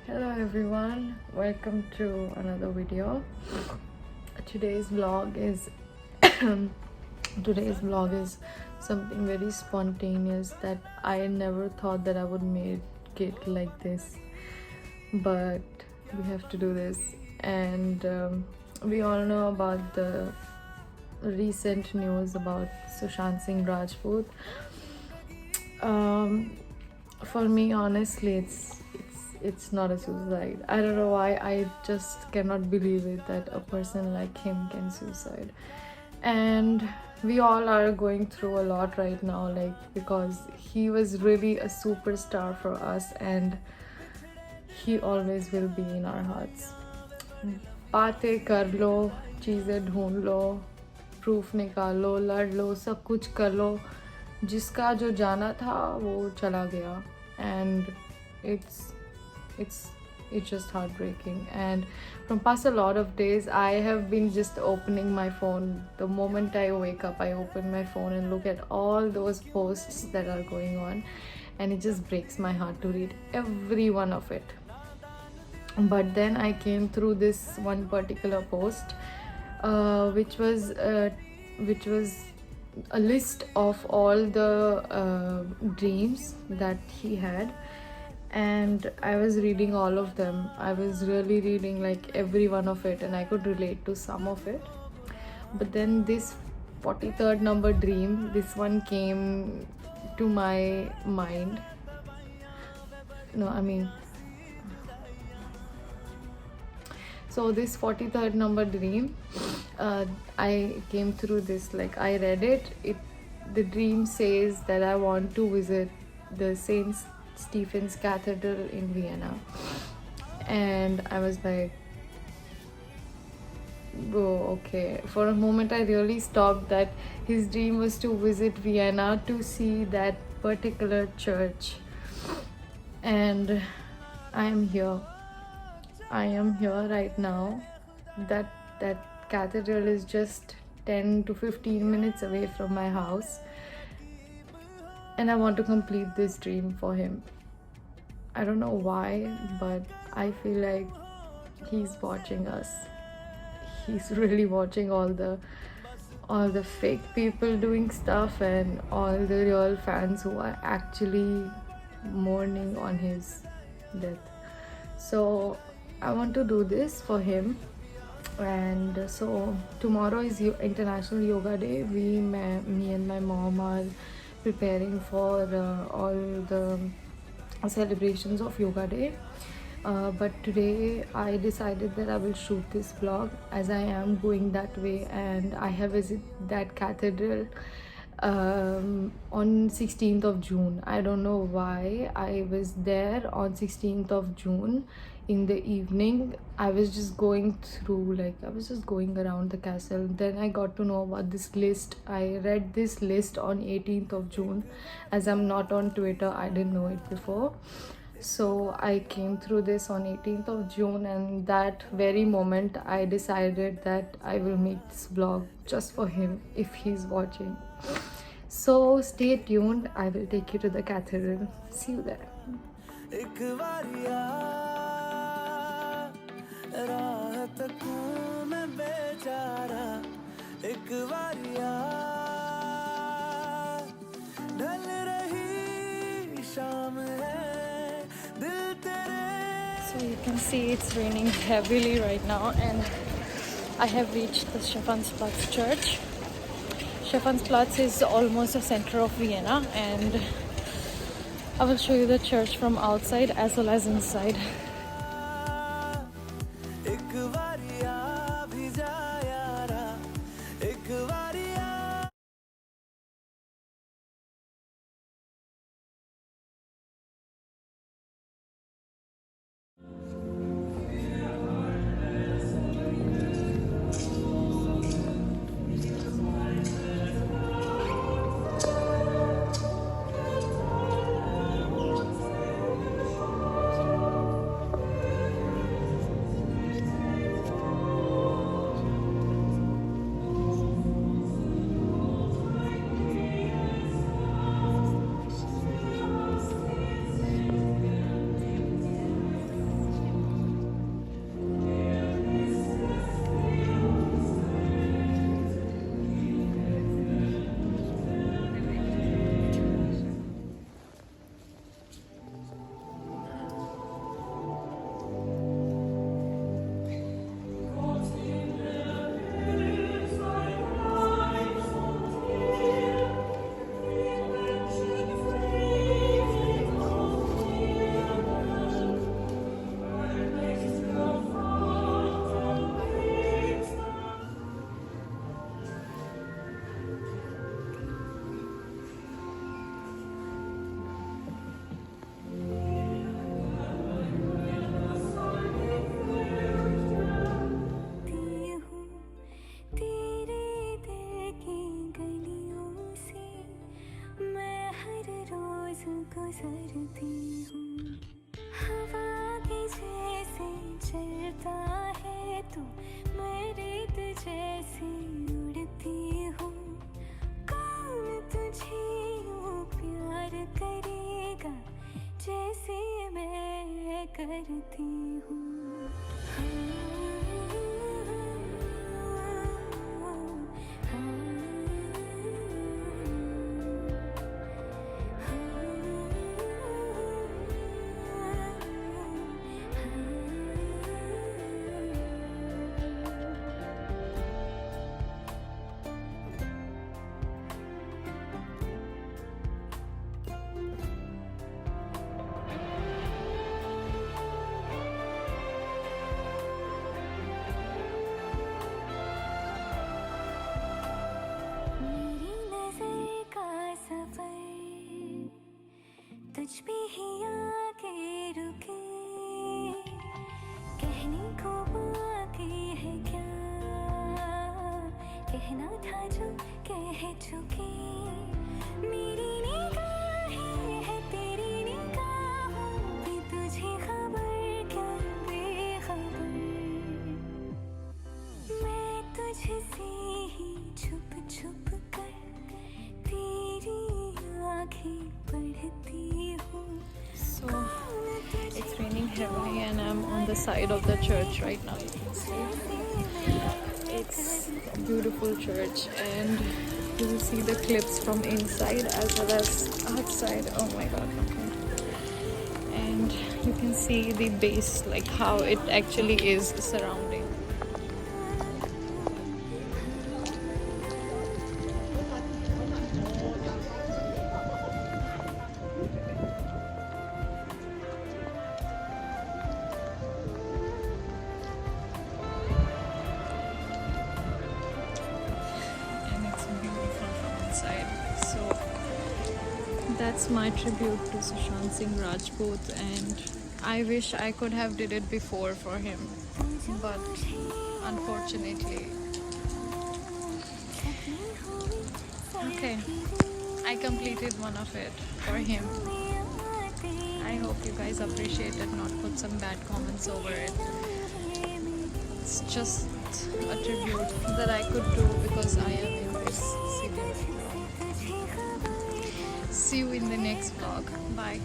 Hello everyone, welcome to another video. Today's vlog is today's vlog is something very spontaneous that I never thought that I would make it like this, but we have to do this. And we all know about the recent news about Sushant Singh Rajput. For me, honestly, it's not a suicide. I don't know why, I just cannot believe it that a person like him can suicide. And we all are going through a lot right now, like, because he was really a superstar for us and he always will be in our hearts. बातें कर लो, चीज़ें ढूंढ लो, proof निकालो, लड़ लो, सब कुछ कर लो, जिसका जो जाना था वो चला गया. And it's just heartbreaking. And from past a lot of days, I have been just opening my phone. The moment I wake up, I open my phone and look at all those posts that are going on, and it just breaks my heart to read every one of it. But then I came through this one particular post, which was a list of all the dreams that he had, and I was reading all of them. I was really reading like every one of it, and I could relate to some of it. But then this 43rd number dream, this one came to my mind. So this 43rd number dream, I came through this, like I read it. The dream says that I want to visit the Saint Stephen's Cathedral in Vienna, and I was like, oh, okay. For a moment I really stopped that his dream was to visit Vienna to see that particular church. And I am here right now. That cathedral is just 10 to 15 minutes away from my house, and I want to complete this dream for him. I don't know why, but I feel like he's watching us. He's really watching all the fake people doing stuff and all the real fans who are actually mourning on his death. So I want to do this for him. And so tomorrow is International Yoga Day. Me and my mom are preparing for all the celebrations of Yoga Day. But today I decided that I will shoot this vlog as I am going that way, and I have visited that cathedral on 16th of June. I don't know why I was there on 16th of June in the evening. I was just going around the castle. Then I got to know about this list. I read this list on 18th of June. As I'm not on Twitter, I didn't know it before. So I came through this on 18th of June, and that very moment I decided that I will make this vlog just for him if he's watching. So stay tuned. I will take you to the cathedral. See you there. So you can see it's raining heavily right now, and I have reached the Stephansplatz church. Stephansplatz is almost the center of Vienna, and I will show you the church from outside as well as inside. गुजरती हूँ हवा के जैसे चलता है तू मैं रेत जैसी उड़ती हूँ कौन तुझे यूँ प्यार करेगा जैसे मैं करती हूँ मेरी नजर का सफर तुझ पे ही आके रुके कहने को बाकी है क्या कहना था जो कह चुके मेरी निगाहें है तेरी निगाहों पे तुझे खबर क्या बेखबर मैं तुझसे ही छुप छुप कर तेरी आँखें पढ़ती हूँ So it's raining heavily and I'm on the side of the church right now. You can see it's a beautiful church and you will see the clips from inside as well as outside. Oh my god, okay. And you can see the base, like how it actually is surrounding. And it's beautiful from inside. So that's my tribute to Sushant Singh Rajput, and I wish I could have did it before for him, but unfortunately, okay, I completed one of it for him. I hope you guys appreciate it, not put some bad comments over it. It's just a tribute that I could do because I am in this city right now. See you in the next vlog. Bye.